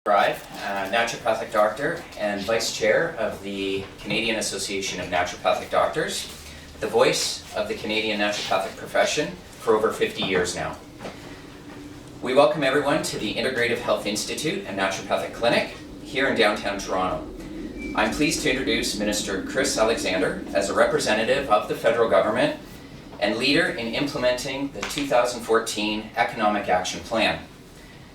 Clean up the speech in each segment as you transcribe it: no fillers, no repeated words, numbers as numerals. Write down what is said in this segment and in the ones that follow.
Naturopathic doctor and Vice Chair of the Canadian Association of Naturopathic Doctors, the voice of the Canadian naturopathic profession for over 50 years now. We welcome everyone to the Integrative Health Institute and Naturopathic Clinic here in downtown Toronto. I'm pleased to introduce Minister Chris Alexander as a representative of the federal government and leader in implementing the 2014 Economic Action Plan.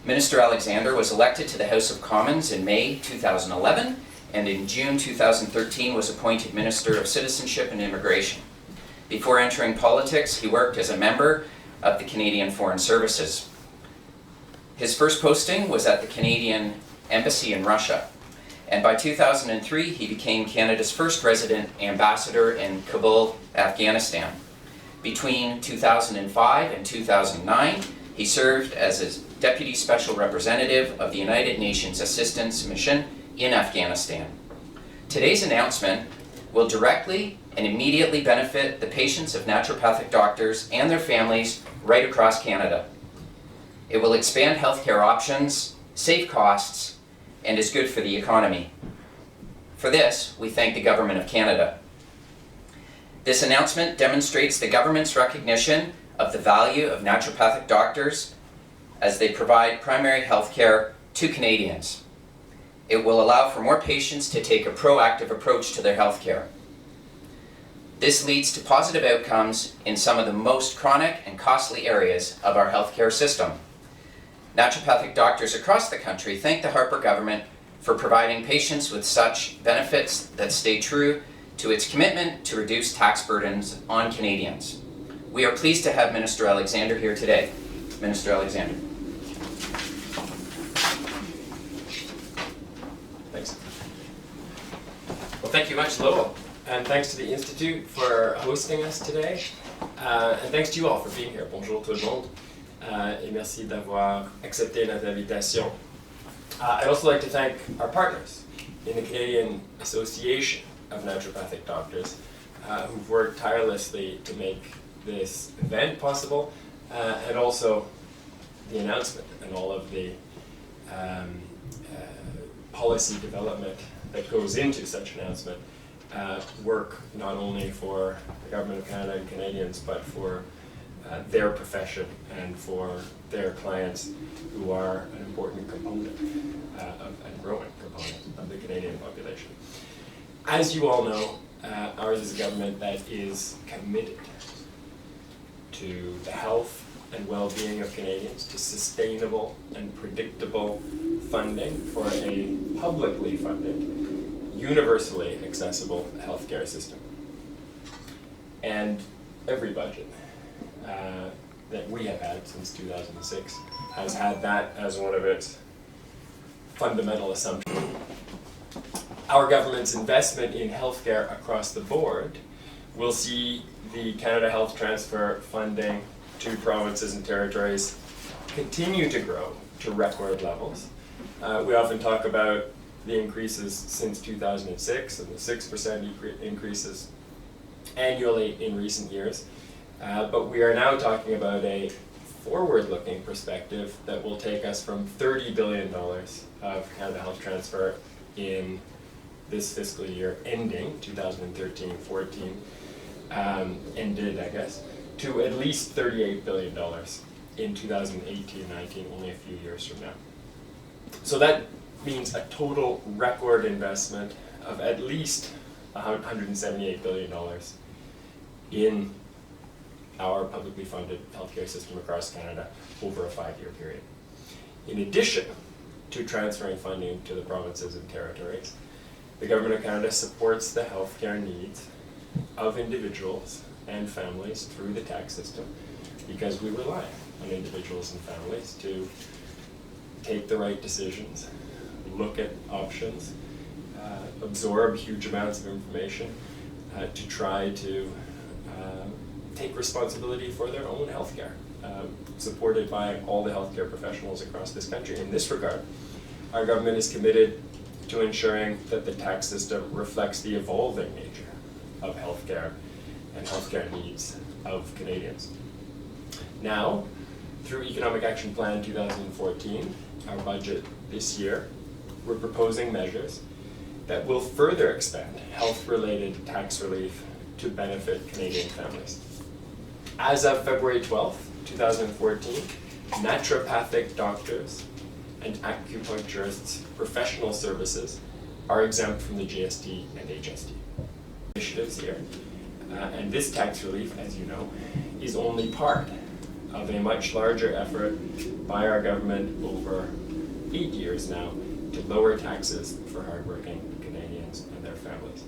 Minister Alexander was elected to the House of Commons in May 2011 and in June 2013 was appointed Minister of Citizenship and Immigration. Before entering politics, he worked as a member of the Canadian Foreign Services. His first posting was at the Canadian Embassy in Russia, and by 2003 he became Canada's first resident ambassador in Kabul, Afghanistan. Between 2005 and 2009, he served as a Deputy Special Representative of the United Nations Assistance Mission in Afghanistan. Today's announcement will directly and immediately benefit the patients of naturopathic doctors and their families right across Canada. It will expand healthcare options, save costs, and is good for the economy. For this, we thank the Government of Canada. This announcement demonstrates the government's recognition of the value of naturopathic doctors as they provide primary health care to Canadians. It will allow for more patients to take a proactive approach to their health care. This leads to positive outcomes in some of the most chronic and costly areas of our healthcare system. Naturopathic doctors across the country thank the Harper government for providing patients with such benefits that stay true to its commitment to reduce tax burdens on Canadians. We are pleased to have Minister Alexander here today. Minister Alexander. Thanks. Well, thank you much, Lowell, and thanks to the Institute for hosting us today, and thanks to you all for being here. Bonjour tout le monde, et merci d'avoir accepté notre invitation. I'd also like to thank our partners in the Canadian Association of Naturopathic Doctors, who've worked tirelessly to make this event possible, and also the announcement and all of the policy development that goes into such announcement work not only for the Government of Canada and Canadians, but for their profession and for their clients, who are an important component and growing component of the Canadian population. As you all know, ours is a government that is committed to the health and well-being of Canadians, to sustainable and predictable funding for a publicly funded, universally accessible healthcare system. And every budget that we have had since 2006 has had that as one of its fundamental assumptions. Our government's investment in healthcare across the board will see the Canada Health Transfer funding to provinces and territories continue to grow to record levels. We often talk about the increases since 2006 and the 6% increases annually in recent years. But we are now talking about a forward-looking perspective that will take us from $30 billion of Canada Health Transfer in this fiscal year ending 2013-14, ended, I guess, to at least $38 billion in 2018-19, only a few years from now. So that means a total record investment of at least $178 billion in our publicly funded healthcare system across Canada over a 5-year period. In addition to transferring funding to the provinces and territories, the Government of Canada supports the healthcare needs of individuals and families through the tax system, because we rely on individuals and families to take the right decisions, look at options, absorb huge amounts of information, to try to take responsibility for their own healthcare, supported by all the healthcare professionals across this country. In this regard, our government is committed to ensuring that the tax system reflects the evolving nature of healthcare and healthcare needs of Canadians. Now, through Economic Action Plan 2014, our budget this year we're proposing measures that will further expand health-related tax relief to benefit Canadian families. As of February 12th, 2014, naturopathic doctors and acupuncturists' professional services are exempt from the GST and HST initiatives here. And this tax relief, as you know, is only part of a much larger effort by our government over 8 years now to lower taxes for hardworking Canadians and their families.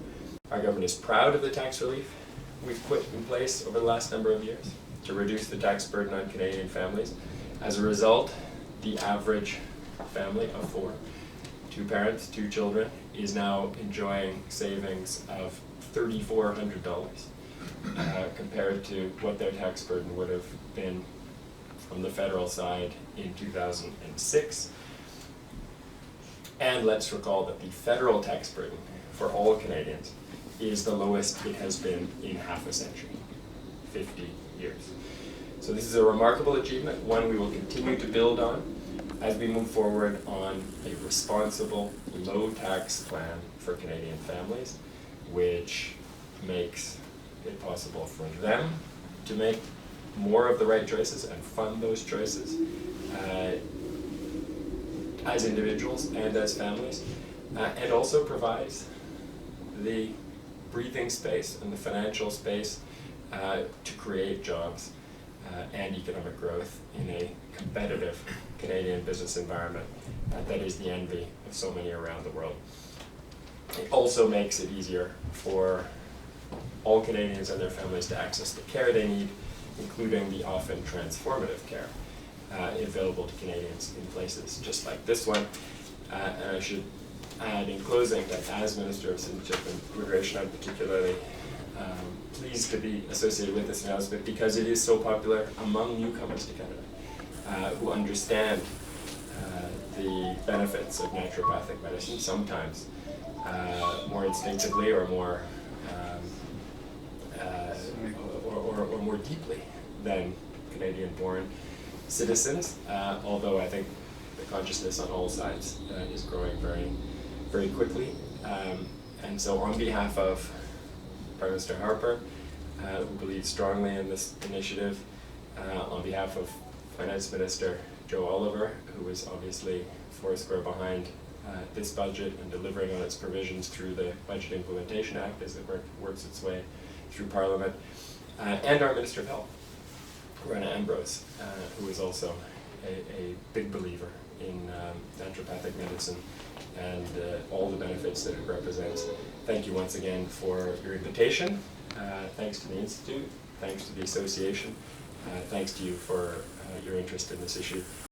Our government is proud of the tax relief we've put in place over the last number of years to reduce the tax burden on Canadian families. As a result, the average family of 4, 2 parents, 2 children, is now enjoying savings of $3,400 compared to what their tax burden would have been from the federal side in 2006. And let's recall that the federal tax burden for all Canadians is the lowest it has been in half a century, 50 years. So this is a remarkable achievement, one we will continue to build on as we move forward on a responsible, low-tax plan for Canadian families, which makes it possible for them to make more of the right choices and fund those choices as individuals and as families, and also provides the breathing space and the financial space to create jobs and economic growth in a competitive Canadian business environment that is the envy of so many around the world. It also makes it easier for all Canadians and their families to access the care they need, including the often transformative care available to Canadians in places just like this one. And I should add in closing that as Minister of Citizenship and Immigration, I'm particularly pleased to be associated with this announcement because it is so popular among newcomers to Canada who understand the benefits of naturopathic medicine, sometimes more instinctively or more or more deeply than Canadian-born citizens, although I think the consciousness on all sides is growing very, very quickly. And so on behalf of Prime Minister Harper, who believes strongly in this initiative, on behalf of Finance Minister Joe Oliver, who is obviously foursquare behind this budget and delivering on its provisions through the Budget Implementation Act as it works its way through Parliament, and our Minister of Health, Rona Ambrose, who is also a big believer in naturopathic medicine and all the benefits that it represents. Thank you once again for your invitation. Thanks to the Institute, thanks to the Association, thanks to you for your interest in this issue.